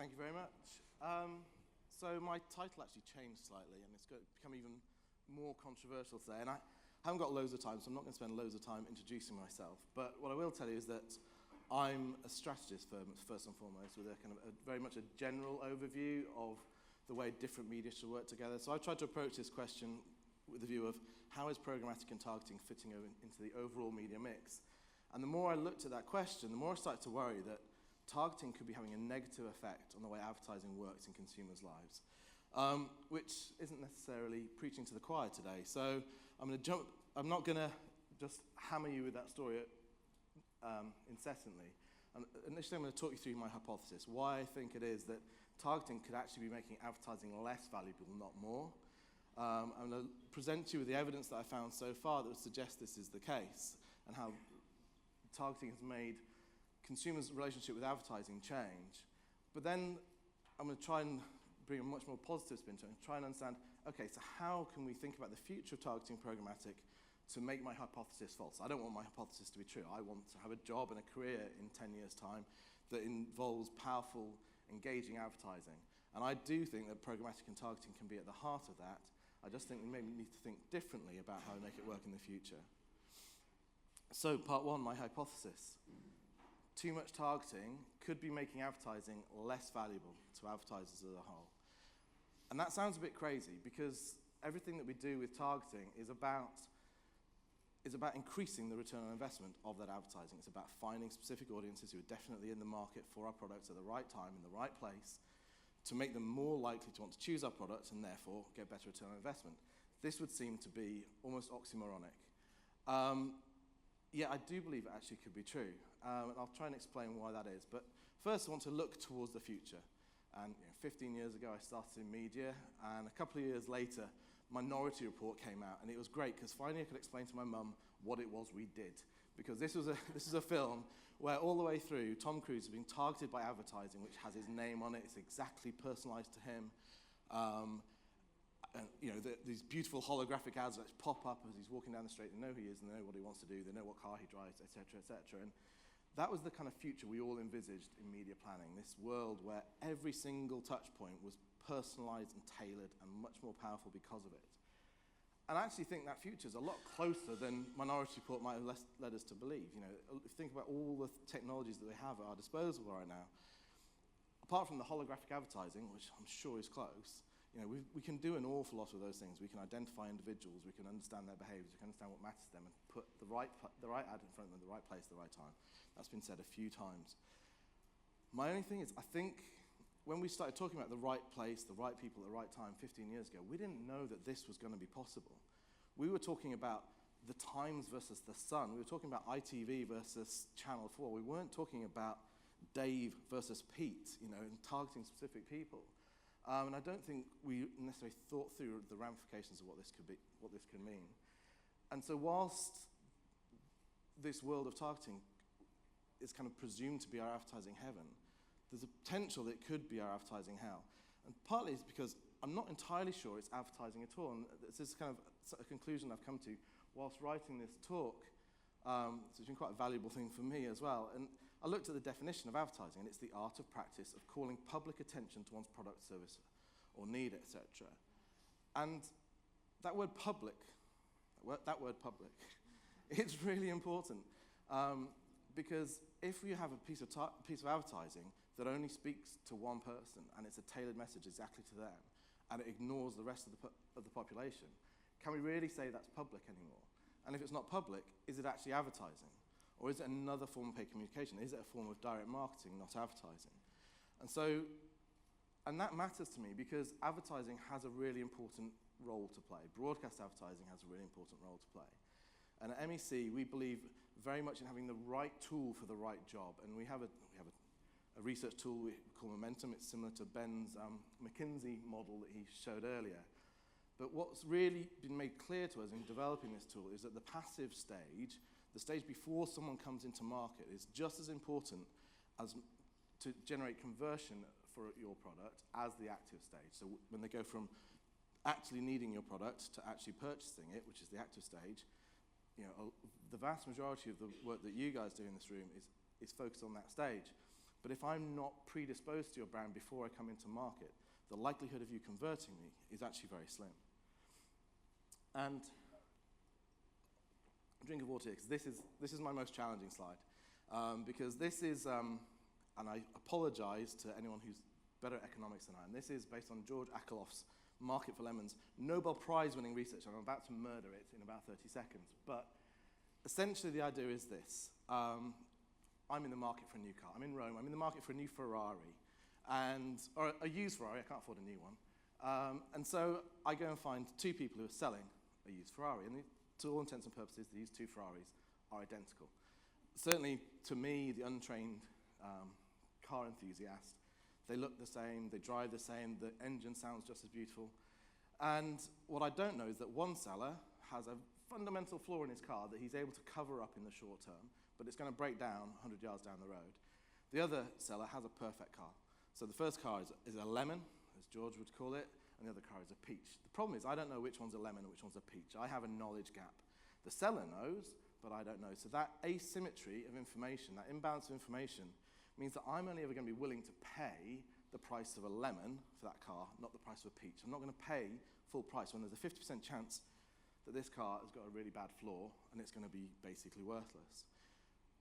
Thank you very much. So my title actually changed slightly, and it's become even more controversial today. And I haven't got loads of time, so I'm not going to spend loads of time introducing myself. But what I will tell you is that I'm a strategist first and foremost, with a kind of very much a general overview of the way different media should work together. So I've tried to approach this question with the view of how is programmatic and targeting fitting into the overall media mix. And the more I looked at that question, the more I started to worry that targeting could be having a negative effect on the way advertising works in consumers' lives, which isn't necessarily preaching to the choir today. So I'm not going to just hammer you with that story incessantly. Initially, I'm going to talk you through my hypothesis, why I think it is that targeting could actually be making advertising less valuable, not more. I'm going to present you with the evidence that I found so far that would suggest this is the case, and how targeting has made consumers' relationship with advertising change. But then I'm going to try and bring a much more positive spin to it and try and understand, okay, so how can we think about the future of targeting programmatic to make my hypothesis false? I don't want my hypothesis to be true. I want to have a job and a career in 10 years' time that involves powerful, engaging advertising. And I do think that programmatic and targeting can be at the heart of that. I just think we maybe need to think differently about how to make it work in the future. So, part one, my hypothesis. Too much targeting could be making advertising less valuable to advertisers as a whole. And that sounds a bit crazy because everything that we do with targeting is about increasing the return on investment of that advertising. It's about finding specific audiences who are definitely in the market for our products at the right time, in the right place, to make them more likely to want to choose our products and therefore get better return on investment. This would seem to be almost oxymoronic. Yeah, I do believe it actually could be true. And I'll try and explain why that is. But first, I want to look towards the future. And 15 years ago, I started in media, and a couple of years later, Minority Report came out, and it was great because finally I could explain to my mum what it was we did. Because this is a film where all the way through, Tom Cruise is being targeted by advertising, which has his name on it. It's exactly personalized to him. And these beautiful holographic ads that pop up as he's walking down the street. They know who he is, and they know what he wants to do, they know what car he drives, etc., etc. And that was the kind of future we all envisaged in media planning, this world where every single touch point was personalized and tailored and much more powerful because of it. And I actually think that future is a lot closer than Minority Report might have led us to believe. Think about all the technologies that we have at our disposal right now. Apart from the holographic advertising, which I'm sure is close, we can do an awful lot of those things. We can identify individuals, we can understand their behaviors, we can understand what matters to them, and put the right ad in front of them, the right place, the right time. That's been said a few times. My only thing is, I think when we started talking about the right place, the right people at the right time 15 years ago, we didn't know that this was going to be possible. We were talking about the Times versus the Sun. We were talking about ITV versus Channel 4. We weren't talking about Dave versus Pete, and targeting specific people. And I don't think we necessarily thought through the ramifications of what this could mean. And so whilst this world of targeting is kind of presumed to be our advertising heaven, there's a potential that it could be our advertising hell. And partly it's because I'm not entirely sure it's advertising at all. And this is kind of a conclusion I've come to whilst writing this talk. So it's been quite a valuable thing for me as well. And I looked at the definition of advertising, and it's the art of practice of calling public attention to one's product, service, or need, etc. And that word public, it's really important. Because if you have a piece of advertising that only speaks to one person, and it's a tailored message exactly to them, and it ignores the rest of the population, can we really say that's public anymore? And if it's not public, is it actually advertising? Or is it another form of paid communication? Is it a form of direct marketing, not advertising? And that matters to me because advertising has a really important role to play. Broadcast advertising has a really important role to play. And at MEC, we believe very much in having the right tool for the right job. And we have a research tool we call Momentum. It's similar to Ben's McKinsey model that he showed earlier. But what's really been made clear to us in developing this tool is that the passive stage, the stage before someone comes into market, is just as important as to generate conversion for your product as the active stage. So when they go from actually needing your product to actually purchasing it, which is the active stage, the vast majority of the work that you guys do in this room is focused on that stage. But if I'm not predisposed to your brand before I come into market, the likelihood of you converting me is actually very slim. And drink of water here, because this is my most challenging slide. Because this is, and I apologize to anyone who's better at economics than I am, this is based on George Akerlof's Market for Lemons, Nobel Prize-winning research, and I'm about to murder it in about 30 seconds. But essentially the idea is this. I'm in the market for a new car. I'm in Rome. I'm in the market for a new Ferrari, or a used Ferrari. I can't afford a new one. And so I go and find two people who are selling a used Ferrari. And to all intents and purposes, these two Ferraris are identical. Certainly, to me, the untrained car enthusiast, they look the same, they drive the same, the engine sounds just as beautiful. And what I don't know is that one seller has a fundamental flaw in his car that he's able to cover up in the short term, but it's going to break down 100 yards down the road. The other seller has a perfect car. So the first car is a lemon, as George would call it, and the other car is a peach. The problem is I don't know which one's a lemon and which one's a peach. I have a knowledge gap. The seller knows, but I don't know. So that asymmetry of information, that imbalance of information, means that I'm only ever going to be willing to pay the price of a lemon for that car, not the price of a peach. I'm not going to pay full price when there's a 50% chance that this car has got a really bad flaw and it's going to be basically worthless.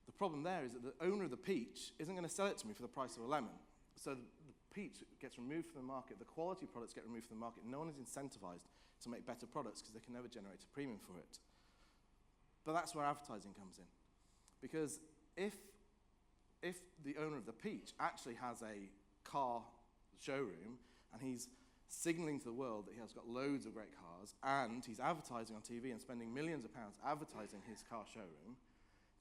The problem there is that the owner of the peach isn't going to sell it to me for the price of a lemon. So the peach gets removed from the market, the quality products get removed from the market, no one is incentivized to make better products because they can never generate a premium for it. But that's where advertising comes in. Because if the owner of the peach actually has a car showroom and he's signaling to the world that he has got loads of great cars and he's advertising on TV and spending millions of pounds advertising his car showroom,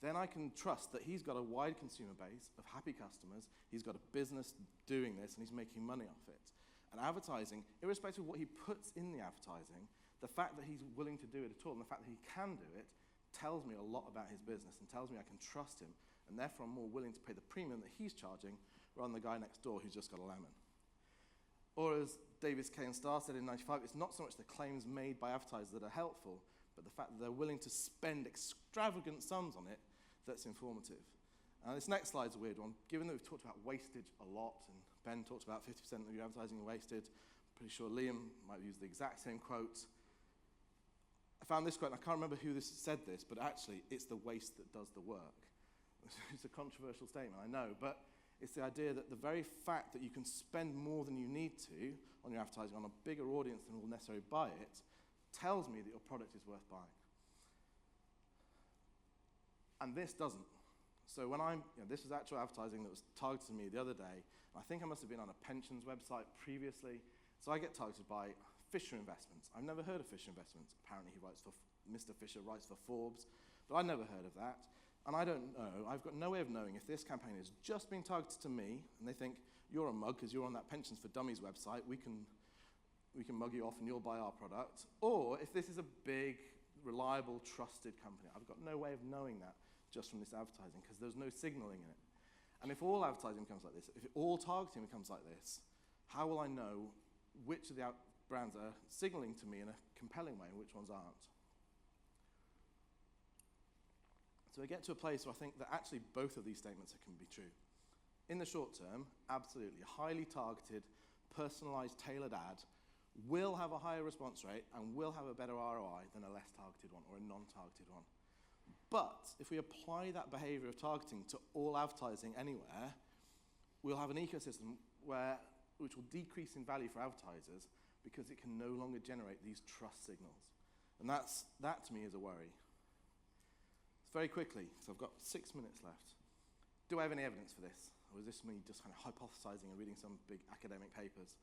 then I can trust that he's got a wide consumer base of happy customers, he's got a business doing this and he's making money off it. And advertising, irrespective of what he puts in the advertising, the fact that he's willing to do it at all and the fact that he can do it tells me a lot about his business and tells me I can trust him, and therefore I'm more willing to pay the premium that he's charging rather than the guy next door who's just got a lemon. Or as Davis K. and Starr said in '95, it's not so much the claims made by advertisers that are helpful, but the fact that they're willing to spend extravagant sums on it that's informative. This next slide's a weird one. Given that we've talked about wastage a lot, and Ben talked about 50% of your advertising wasted, I'm pretty sure Liam might use the exact same quote. I found this quote, and I can't remember who said this, but actually it's the waste that does the work. It's a controversial statement, I know, but it's the idea that the very fact that you can spend more than you need to on your advertising on a bigger audience than will necessarily buy it tells me that your product is worth buying. And this doesn't. So when this was actual advertising that was targeted to me the other day. I think I must have been on a pensions website previously. So I get targeted by Fisher Investments. I've never heard of Fisher Investments. Apparently Mr. Fisher writes for Forbes, but I'd never heard of that. And I don't know, I've got no way of knowing if this campaign is just being targeted to me and they think, you're a mug because you're on that Pensions for Dummies website, we can mug you off and you'll buy our product, or if this is a big, reliable, trusted company. I've got no way of knowing that just from this advertising because there's no signaling in it. And if all advertising becomes like this, if all targeting becomes like this, how will I know which of the brands are signaling to me in a compelling way and which ones aren't? So I get to a place where I think that actually both of these statements can be true. In the short term, absolutely, a highly targeted, personalized, tailored ad will have a higher response rate and will have a better ROI than a less targeted one or a non-targeted one. But if we apply that behavior of targeting to all advertising anywhere, we'll have an ecosystem which will decrease in value for advertisers because it can no longer generate these trust signals. And that to me is a worry. Very quickly, because I've got 6 minutes left. Do I have any evidence for this? Or is this me just kind of hypothesizing and reading some big academic papers?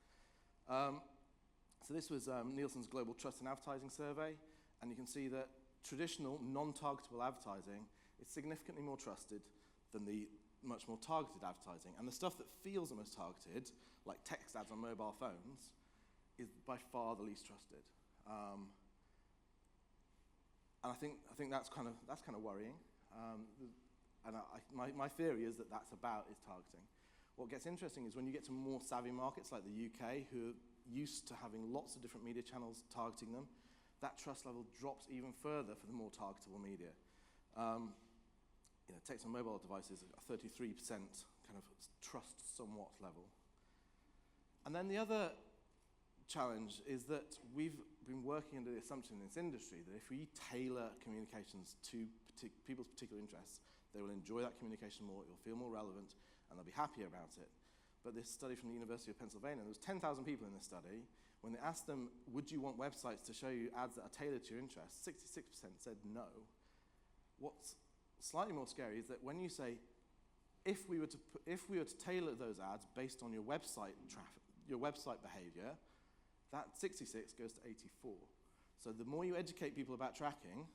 So this was Nielsen's Global Trust in Advertising Survey, and you can see that traditional non-targetable advertising is significantly more trusted than the much more targeted advertising. And the stuff that feels the most targeted, like text ads on mobile phones, is by far the least trusted. And I think that's kind of worrying. My theory is that that's about is targeting. What gets interesting is when you get to more savvy markets like the UK, who are used to having lots of different media channels targeting them, that trust level drops even further for the more targetable media. Text on mobile devices are 33% kind of trust somewhat level. And then the other challenge is that we've been working under the assumption in this industry that if we tailor communications to people's particular interests, they will enjoy that communication more, it will feel more relevant, and they'll be happier about it. But this study from the University of Pennsylvania, there was 10,000 people in this study. When they asked them, would you want websites to show you ads that are tailored to your interests, 66% said no. What's slightly more scary is that when you say, if we were to tailor those ads based on your website traffic, your website behavior, that 66 goes to 84. So the more you educate people about tracking,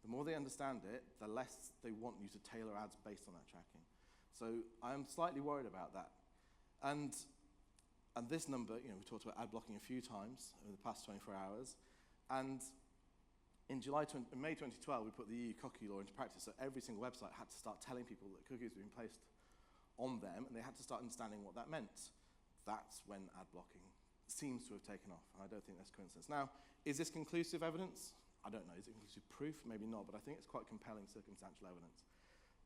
the more they understand it, the less they want you to tailor ads based on that tracking. So I'm slightly worried about that. And this number, we talked about ad blocking a few times over the past 24 hours. And in May 2012, we put the EU cookie law into practice, so every single website had to start telling people that cookies were being placed on them, and they had to start understanding what that meant. That's when ad blocking seems to have taken off, and I don't think that's coincidence. Now, is this conclusive evidence? I don't know. Is it conclusive proof? Maybe not, but I think it's quite compelling circumstantial evidence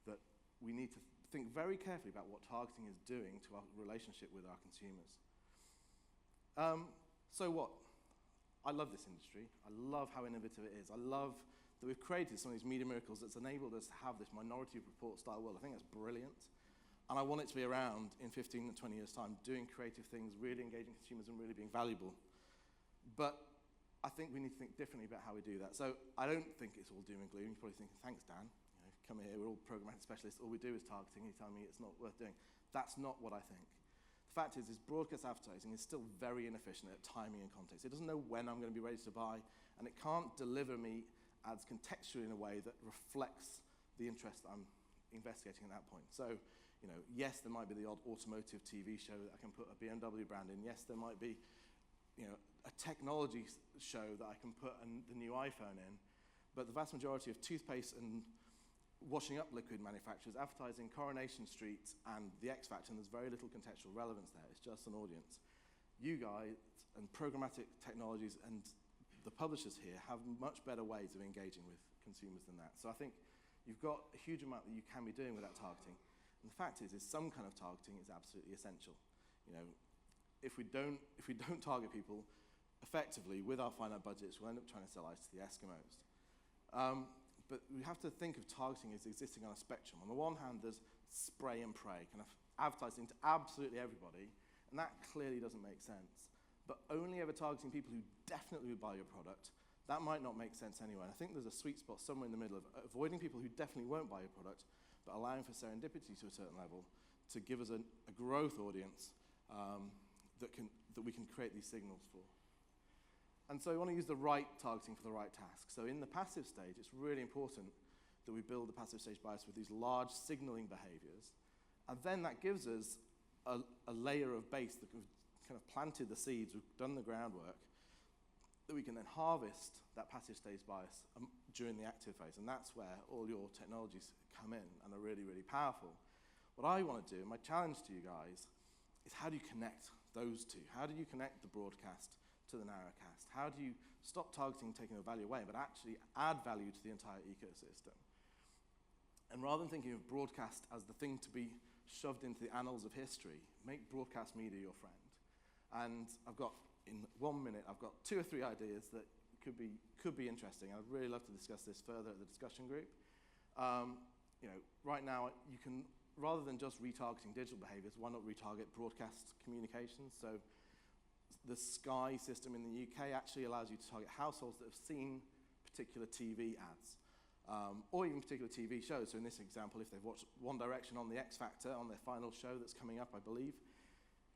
that we need to think very carefully about what targeting is doing to our relationship with our consumers. So what? I love this industry. I love how innovative it is. I love that we've created some of these media miracles that's enabled us to have this minority report style world. I think that's brilliant. And I want it to be around in 15 and 20 years' time, doing creative things, really engaging consumers and really being valuable. But I think we need to think differently about how we do that. So I don't think it's all doom and gloom. You're probably thinking, thanks, Dan. Come here, we're all programmatic specialists. All we do is targeting. You tell me it's not worth doing. That's not what I think. The fact is broadcast advertising is still very inefficient at timing and context. It doesn't know when I'm going to be ready to buy, and it can't deliver me ads contextually in a way that reflects the interest I'm investigating at that point. So, yes, there might be the odd automotive TV show that I can put a BMW brand in. Yes, there might be, a technology show that I can put the new iPhone in. But the vast majority of toothpaste and washing up liquid manufacturers advertising Coronation Street and the X Factor, and there's very little contextual relevance there. It's just an audience. You guys and programmatic technologies and the publishers here have much better ways of engaging with consumers than that. So I think you've got a huge amount that you can be doing with that targeting. And the fact is some kind of targeting is absolutely essential. If we don't target people effectively with our finite budgets, we'll end up trying to sell ice to the Eskimos. But we have to think of targeting as existing on a spectrum. On the one hand, there's spray and pray, kind of advertising to absolutely everybody, and that clearly doesn't make sense. But only ever targeting people who definitely would buy your product, that might not make sense anyway. And I think there's a sweet spot somewhere in the middle of avoiding people who definitely won't buy your product, but allowing for serendipity to a certain level to give us a growth audience that we can create these signals for. And so we want to use the right targeting for the right task. So in the passive stage, it's really important that we build the passive stage bias with these large signaling behaviors. And then that gives us a layer of base that we've kind of planted the seeds, we've done the groundwork, that we can then harvest that passive stage bias during the active phase. And that's where all your technologies come in and are really, really powerful. What I want to do, my challenge to you guys, is how do you connect those two? How do you connect the broadcast to the narrowcast? How do you stop targeting, taking the value away, but actually add value to the entire ecosystem? And rather than thinking of broadcast as the thing to be shoved into the annals of history, make broadcast media your friend. And in 1 minute, I've got 2 or 3 ideas that could be interesting. I'd really love to discuss this further at the discussion group. Right now, you can, rather than just retargeting digital behaviors, why not retarget broadcast communications? So the Sky system in the UK actually allows you to target households that have seen particular TV ads, or even particular TV shows. So in this example, if they've watched One Direction on the X Factor, on their final show that's coming up, I believe,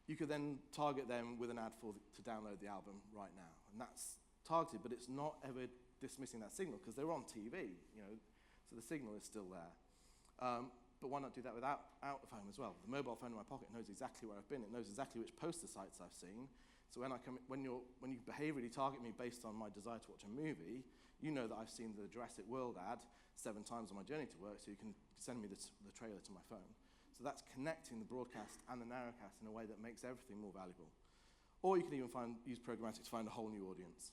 you could then target them with an ad to download the album right now. And that's targeted, but it's not ever dismissing that signal because they're on TV, so the signal is still there. But why not do that out of home as well? The mobile phone in my pocket knows exactly where I've been. It knows exactly which poster sites I've seen. So when you behaviorally target me based on my desire to watch a movie, you know that I've seen the Jurassic World ad 7 times on my journey to work, so you can send me the trailer to my phone. So that's connecting the broadcast and the narrowcast in a way that makes everything more valuable. Or you can even use programmatic to find a whole new audience.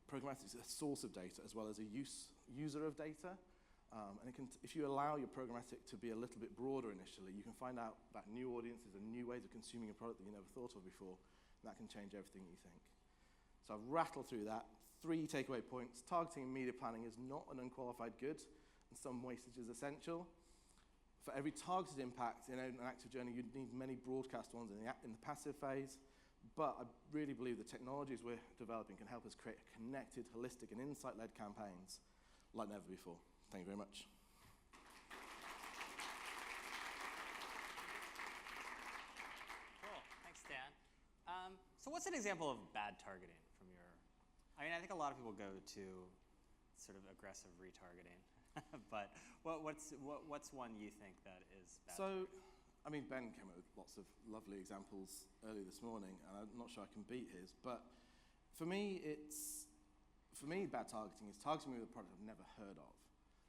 Programmatic is a source of data as well as a user of data. And if you allow your programmatic to be a little bit broader initially, you can find out about new audiences and new ways of consuming a product that you never thought of before. And that can change everything you think. So I've rattled through that. 3 takeaway points. Targeting and media planning is not an unqualified good, and some wastage is essential. For every targeted impact in an active journey, you need many broadcast ones in the passive phase. But I really believe the technologies we're developing can help us create connected, holistic, and insight-led campaigns like never before. Thank you very much. Cool. Thanks, Dan. So what's an example of bad targeting from your... I mean, I think a lot of people go to sort of aggressive retargeting. But what's one you think that is bad targeting? I mean, Ben came up with lots of lovely examples earlier this morning, and I'm not sure I can beat his. But for me, bad targeting is targeting me with a product I've never heard of.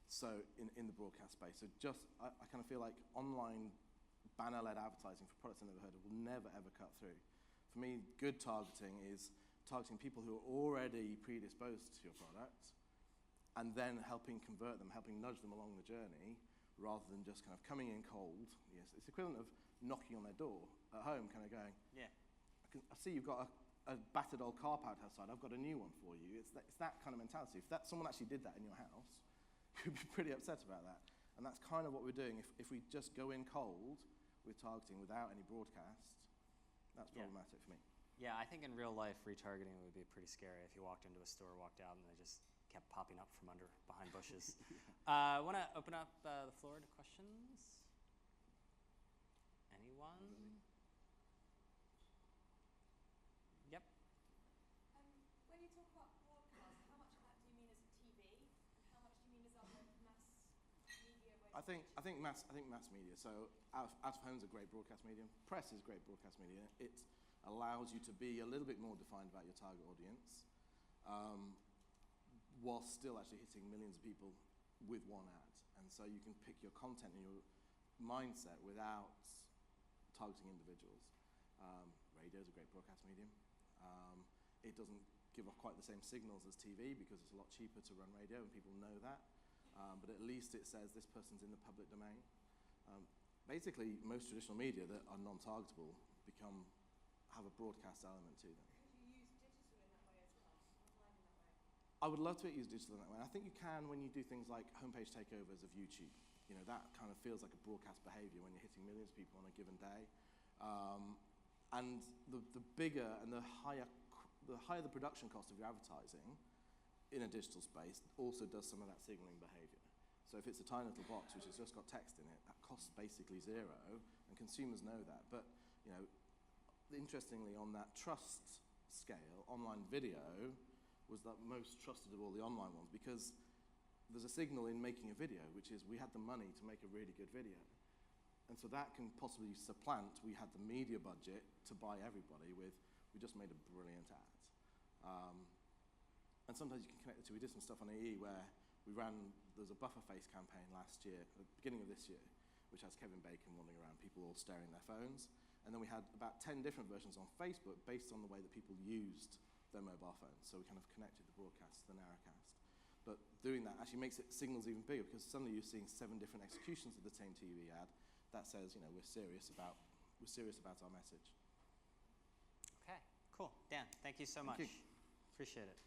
So in the broadcast space, so I kind of feel like online banner-led advertising for products I've never heard of will never ever cut through. For me, good targeting is targeting people who are already predisposed to your product, and then helping convert them, helping nudge them along the journey, rather than just kind of coming in cold. Yes, it's equivalent of knocking on their door at home, kind of going, yeah, I see you've got a battered old car parked outside. I've got a new one for you. It's that kind of mentality. If someone actually did that in your house, you'd be pretty upset about that. And that's kind of what we're doing. If we just go in cold with targeting without any broadcast, that's problematic for me. Yeah, I think in real life, retargeting would be pretty scary if you walked into a store, walked out, and they just kept popping up from behind bushes. I want to open up the floor to questions. Anyone? Yep. When you talk about broadcast, how much of that do you mean as TV, and how much do you mean as other mass media? I think mass media. So out of home's a great broadcast medium. Press is great broadcast media. It allows you to be a little bit more defined about your target audience, while still actually hitting millions of people with one ad. And so you can pick your content and your mindset without targeting individuals. Radio is a great broadcast medium. It doesn't give off quite the same signals as TV because it's a lot cheaper to run radio, and people know that. But at least it says this person's in the public domain. Basically, most traditional media that are non-targetable have a broadcast element to them. Could you use digital in that way as well, online in that way? I would love to use digital in that way. I think you can when you do things like homepage takeovers of YouTube. You know, that kind of feels like a broadcast behavior when you're hitting millions of people on a given day. And the bigger and the higher the production cost of your advertising in a digital space also does some of that signaling behavior. So if it's a tiny little box which has just got text in it, that costs basically zero, and consumers know that. But, you know, interestingly, on that trust scale, online video was the most trusted of all the online ones, because there's a signal in making a video, which is we had the money to make a really good video. And so that can possibly supplant, we had the media budget to buy everybody with, we just made a brilliant ad. And sometimes you can connect the two. We did some stuff on AE where there's a buffer face campaign last year, at the beginning of this year, which has Kevin Bacon wandering around, people all staring at their phones. And then we had about 10 different versions on Facebook based on the way that people used their mobile phones. So we kind of connected the broadcast to the narrowcast. But doing that actually makes it signals even bigger, because suddenly you're seeing 7 different executions of the same TV ad. That says, you know, we're serious about our message. Okay, cool. Dan, thank you so much. Thank you. Appreciate it.